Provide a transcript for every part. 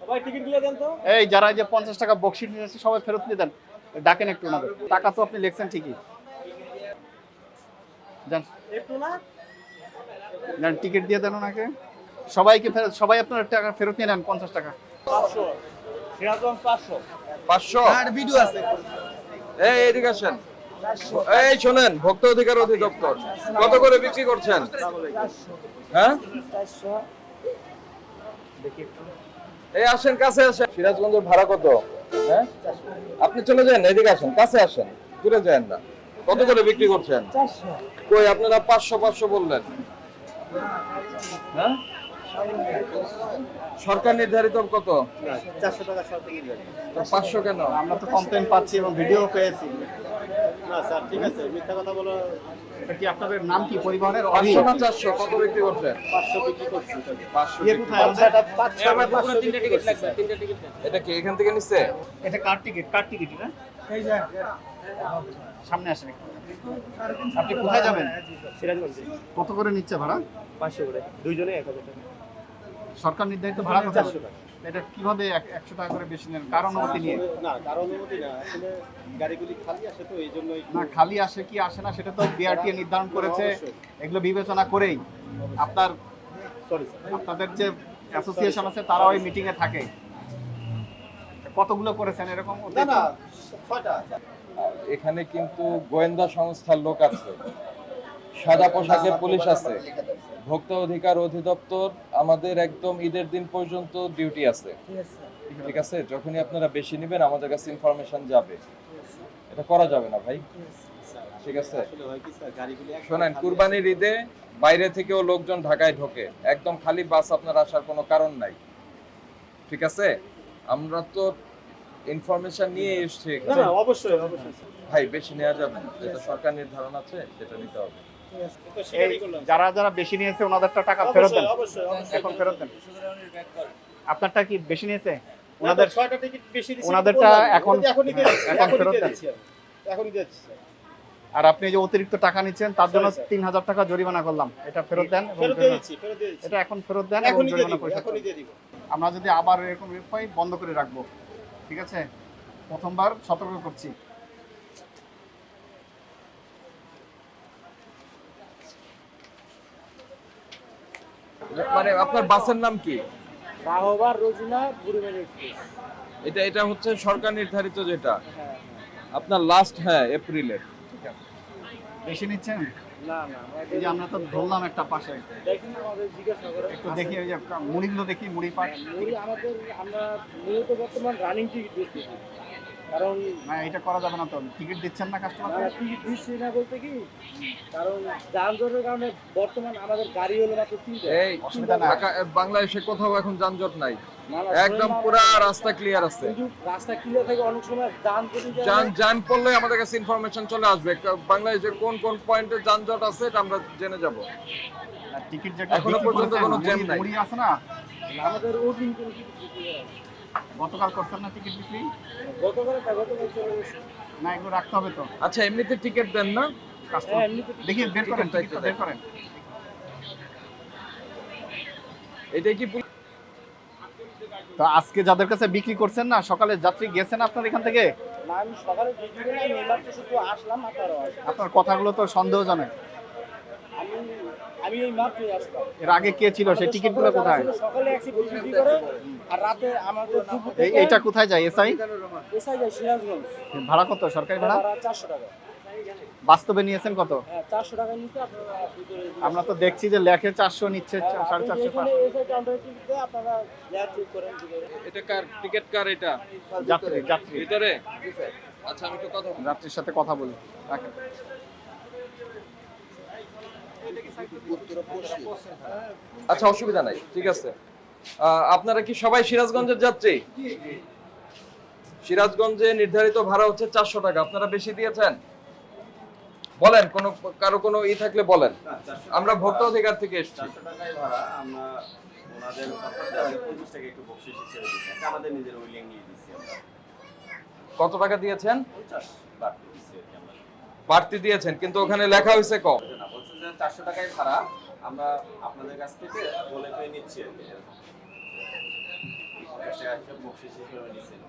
সবাই টিকিট দিয়ে দেন তো। এই যারা যে 50 টাকা বকশিশ নিয়েছে সবাই ফেরত দিয়ে দেন। ডাকেন একটু ওনাদের। টাকা তো আপনি লিখছেন ঠিকই। যান একটু না। যান টিকিট দিয়ে দেন ওনাকে। সবাইকে ফেরত, সবাই আপনার টাকা ফেরত নিয়ে নেন 50 টাকা। 500 সিরাজগঞ্জ 500 500। আর ভিডিও আছে। এই এদিকে আসেন। এই শোনেন, ভোক্তা অধিকার অধিদপ্তর কত করে বিক্রি করছেন? হ্যাঁ, 400 এই আসেন, কাছে আসেন। সিরাজগঞ্জের ভাড়া কত? হ্যাঁ, আপনি চলে যান, এদিকে আসেন, কাছে আসেন, দূরে যান না। কত করে বিক্রি করছেন? 400 কই আপনারা 500 বললেন? হ্যাঁ, সরকার নির্ধারিত কত? 400 টাকা সরকার নির্ধারিত। 500 কেন? আমরা তো কমপ্লেইন পাচ্ছি এবং ভিডিও পেয়েছি। না স্যার ঠিক আছে, মিথ্যা কথা বলো। এটা কি আপনাদের নাম কি পরিবহনের? 500 না 400 কত বিক্রি করছেন? 500 বিক্রি করছি। 500 ইয়ে বিক্রি। কোথায় আমাদের? 500 তিনটা টিকিট লাগবে, তিনটা টিকিট দেন। এটা কি এখান থেকে নিচ্ছে? এটা কার টিকিট? কার টিকিট এটা? এই যে সামনে আসেন একটু। আপনি কোথায় যাবেন? সিরাজগঞ্জে কত করে নিচ্ছে ভাড়া? 500 করে দুইজনে 1000 টাকা। সরকার নির্ধারিত ভাড়া কত? 400 টাকা। এটা কিভাবে 100 টাকা করে বেশি নেন? কার অনুমতি নিয়ে? না কারণ অনুমতি না, আসলে গাড়িগুলি খালি আসে তো এই জন্যই। না খালি আসে কি আসে না সেটা তো বিআরটি নির্ধারণ করেছে। এগুলো বিবেচনা করেই আপনার সরি স্যার। আপনাদের যে অ্যাসোসিয়েশন আছে তারা ওই মিটিং এ থাকে। কতগুলো করেছেন এরকম? না না 6টা। এখানে কিন্তু গোয়েন্দা সংস্থার লোক আছে, সাদা পোশাকে পুলিশ আছে, ভোক্তা অধিকার অধিদপ্তর আমাদের একদম ঈদের দিন পর্যন্ত ডিউটি আছে। ঠিক আছে, যখনই আপনারা বেশি নেবেন আমাদের কাছে ইনফরমেশন যাবে। এটা করা যাবে না ভাই। ঠিক আছে, আসলে হয় কি স্যার, গাড়িগুলি শোনেন, কুরবানির ঈদে বাইরে থেকেও লোকজন ঢাকায় ঢোকে, একদম খালি বাস আপনার আসার কোনো কারণ নাই। ঠিক আছে, আমরা তো ইনফরমেশন নিয়ে এসেছি না এখানে। না অবশ্যই অবশ্যই স্যার। ভাই বেশি নেওয়া যাবে না, যেটা সরকার নির্ধারণ আছে সেটা নিতে হবে। তো এই সেটাই করলাম। যারা যারা বেশি নিয়েছে ওনাদেরটা টাকা ফেরত দেন। অবশ্যই অবশ্যই এখন ফেরত দেন। আপনারটা কি বেশি নিয়েছে? ওনাদের ওনাদের 6টা টিকিট বেশি দিছি। ওনাদেরটা এখন এখনই দিয়ে দিচ্ছি, এখন এখনই ফেরত দিয়ে দেন। দিচ্ছি আমি। এখনই দিয়ে দিচ্ছি স্যার। আর আপনি যে অতিরিক্ত টাকা নিচ্ছেন তার জন্য Sorry, sir. 3000 টাকা জরিমানা করলাম। এটা ফেরত দেন এবং ফেরত দিয়ে দিচ্ছি, ফেরত দিয়ে দিচ্ছি। এটা এখন ফেরত দেন এবং এখনই দিয়ে জরিমানা দিব, পরিশোধ এখনই করুন। দিয়ে দিব। আমরা যদি আবার এরকম হয় বন্ধ করে রাখবো। ঠিক আছে, প্রথমবার সতর্ক করছি। মানে আপনার বাসের নাম কি? রাহবার রোজিনা বুড়িমারি এক্সপ্রেস। এটা হচ্ছে সরকার নির্ধারিত যেটা হ্যাঁ আপনার লাস্ট, হ্যাঁ, এপ্রিলের। ঠিক আছে, বেশি নিচ্ছেন? না না এই যে আমরা তো ধরলাম একটা পাশে, দেখেন আমাদের জিজ্ঞাসা করে একটু দেখি ওই যে মুড়িগুলো দেখি, মুড়ি পাট। মুড়ি আমাদের, আমরা মূলত বর্তমান রানিং টিকিট দিচ্ছি, কারণ না এটা করা যাবে না তো, টিকিট দিচ্ছেন না কাস্টমারকে। আমরা টিকিট দিচ্ছি না বলতে কি, কারণ যানজটের কারণে বর্তমান আমাদের গাড়ি হলো মাত্র 3টা। এই অসুবিধা নাই। ঢাকা বাংলাদেশে কোথাও এখন যানজট নাই, না, না, একদম শোনেন না, পুরা রাস্তা ক্লিয়ার আছে। কিন্তু রাস্তা ক্লিয়ার থাকে, অনেক সময় যানজট যান পড়লে আমাদের কাছে ইনফরমেশন চলে আসবে, বাংলাদেশে কোন কোন পয়েন্টে যানজট আছে এটা আমরা জেনে যাব। আর টিকিট যেটা এখনো বিক্রি পর্যন্ত করেছেন, কোনো জ্যাম মুড়ি- নাই। মুড়ি আছে না, আমাদের অগ্রিম কোনো টিকিট দিতে হয় না। গতকাল করছেন না টিকিট বিক্রি? গতকাল চলে গেছে। না এগুলো রাখতে হবে তো আচ্ছা, এমনিতে টিকিট দেন না? কাস্টমার। হ্যাঁ, এমনিতে দেখি বের করেন, টিকিটটা টিকিটটা বের করেন। এটাই কি তো আজকে যাদের কাছে বিক্রি করছেন না, সকালে যাত্রী গেছেন আপনার এখান থেকে? না, আমি সকালে ডিউটি করে আমি এইমাত্র শুধু আসলাম, আপনারাও আসলাম। আপনার কথাগুলো তো সন্দেহজনক। আমি আমি এই মাত্রই আসলাম। এর আগে কে ছিল, সেই টিকিটগুলো সকালে কোথায়? যারা ছিল, সকালে অ্যাক্সিডেন্ট ডিউটি করে, আর রাতে আমাদের দুপুর থেকে এইটা কোথায় যায়? এসআই এসআই যায় সিরাজগঞ্জ। ভাড়া কত? সরকারি ভাড়া ভাড়া 400 টাকা। বাস্তবে নিয়েছেন কত? হ্যাঁ, 400 টাকা নিচ্ছে আপনারা ভিতরে। আমরা তো দেখছি যে লেখে 400 নিচ্ছে, 450 এখানে এসআই কাউন্টারে টিকিট দিয়ে আপনারা ল্যাব চেক করেন ভিতরে। এটা কার টিকিট, কার এটা? যাত্রী যাত্রী ভিতরে? আচ্ছা, আমি তো কথা বলি। যাত্রীর সাথে কথা বলি। রাখেন। আচ্ছা, অসুবিধা নাই, ঠিক আছে। আপনারা কি সবাই সিরাজগঞ্জের যাত্রী? সিরাজগঞ্জে নির্ধারিত ভাড়া হচ্ছে 400 টাকা, আপনারা বেশি দিয়েছেন? বলেন, কারো কোনো থাকলে বলেন। আমরা ভোক্তা অধিকার থেকে এসেছি। 400 টাকাই ভাড়া। আমরা ওনাদের কথাতে আগে 25 টাকা একটু বকশিশ হিসেবে দিচ্ছি। এটা আমাদের নিজের উইলিংলি দিচ্ছি আমরা। কত টাকা দিয়েছেন? 50 বাড়তি দিচ্ছি আর কি আমরা। বাড়তি দিয়েছেন, কিন্তু ওখানে লেখা হয়েছে কম। না, বলছে যে 400 টাকাই ভাড়া, আমরা আপনাদের কাছ থেকে বলে পেয়ে নিচ্ছি আর কি। 50 টাকা হিসাব বকশিস হিসেবে নিচ্ছেন।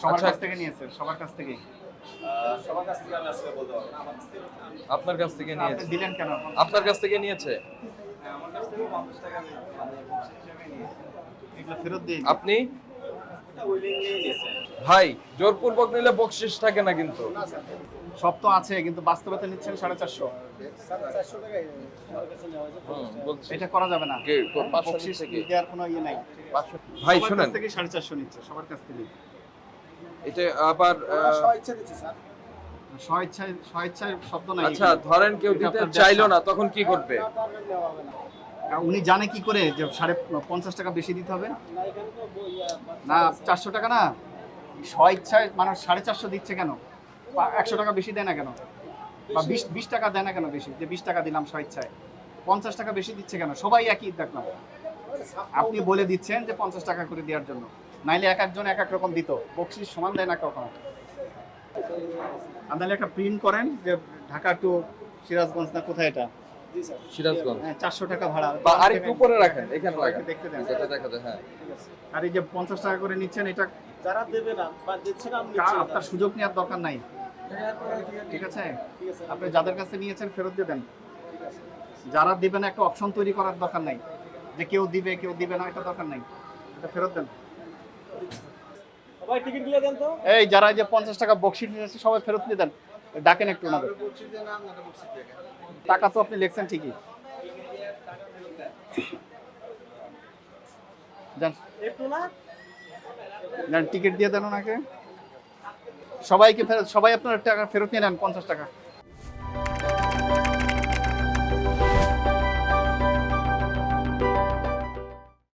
সবার আচ্ছা। কাছ থেকে নিয়েছেন, সবার কাছ থেকে? সবার কাছ থেকে আমি আসলে বলতে পারবো না, আমার কাছ থেকে। আপনার কাছ থেকে আপনি নিয়েছে? দিলেন কেন? আপনার কাছ থেকে নিয়েছে? হ্যাঁ, আমার কাছ থেকেও 50 টাকা মানে বকশিস হিসেবে নিয়েছে। এগুলো ফেরত দিয়ে আপনি? এটা উইলিংলি নিয়েছে। ভাই জোরপূর্বক নিলে বকশিস থাকে না কিন্তু। সব তো আছে, কিন্তু বাস্তবে তো নিচ্ছেন 450। 400 টাকায় আমার কাছে নেওয়া হয়েছে। বলছি এটা করা যাবে না। কে 500 বকশিশ থেকে দেওয়ার কোনো ইয়ে নাই। 500। ভাই সবার শুনেন, কাছ থেকে 450 নিচ্ছে, সবার কাছ থেকে। এটা আবার ইচ্ছা দিচ্ছি স্যার। স্বেচ্ছায় শব্দ নাই। আচ্ছা ধরেন কেউ এটা দিতে আপনার চাইলো ব্যবসা। না, তখন কি করবে? নেওয়া হবে না। উনি জানে কি করে যে 50 টাকা বেশি দিতে হবে? না এখানে তো না 400 টাকা না, স্বেচ্ছায় মানুষ 450 দিচ্ছে কেন? 100 টাকা বেশি দেয় না কেন? বা 20 টাকা দেয় না কেন বেশি? যে 20 টাকা দিলাম স্বেচ্ছায়, 50 টাকা বেশি দিচ্ছে কেন? সবাই একই দেখলাম। আপনি বলে দিচ্ছেন যে 50 টাকা করে দেওয়ার জন্য, নাইলে এক একজন এক এক রকম দিত, বকশিশ সমান দেয় না কখনো। আপনারা একটা প্রিন্ট করেন যে ঢাকা টু সিরাজগঞ্জ না কোথায় এটা, জি স্যার। সিরাজগঞ্জ 400 টাকা ভাড়া, বা আরেকটু উপরে রাখেন, এখানে সবাইকে রাখেন, দেখতে দেন। যাতে দেখা যায়। হ্যাঁ আর এই যে 50 টাকা করে নিচ্ছেন, এটা যারা দেবে না বা দিচ্ছে না আমি নিচ্ছি না। আপনার সুযোগ নেওয়ার দরকার নাই, ঠিক আছে? ঠিক আছে। আপনি যাদের কাছে নিয়েছেন ফেরত দিয়ে দেন। যারা দিবেন একটা অপশন তৈরি করার দরকার নাই, যে কেউ দিবে কেউ দিবে না, এটা দরকার নাই, এটা ফেরত দেন। সবাই টিকিট দিয়ে দেন তো। এই যারা যে 50 টাকা বকশিশ নিয়েছে সবাই ফেরত দিয়ে দেন, ডাকেন একটু ওনাদের। টাকা তো আপনি লিখছেন ঠিকই, যান একটু না। যান টিকিট দিয়ে দেন ওনাকে। সবাইকে ফেরত, সবাই আপনার টাকা ফেরত নিয়ে নেন 50 টাকা।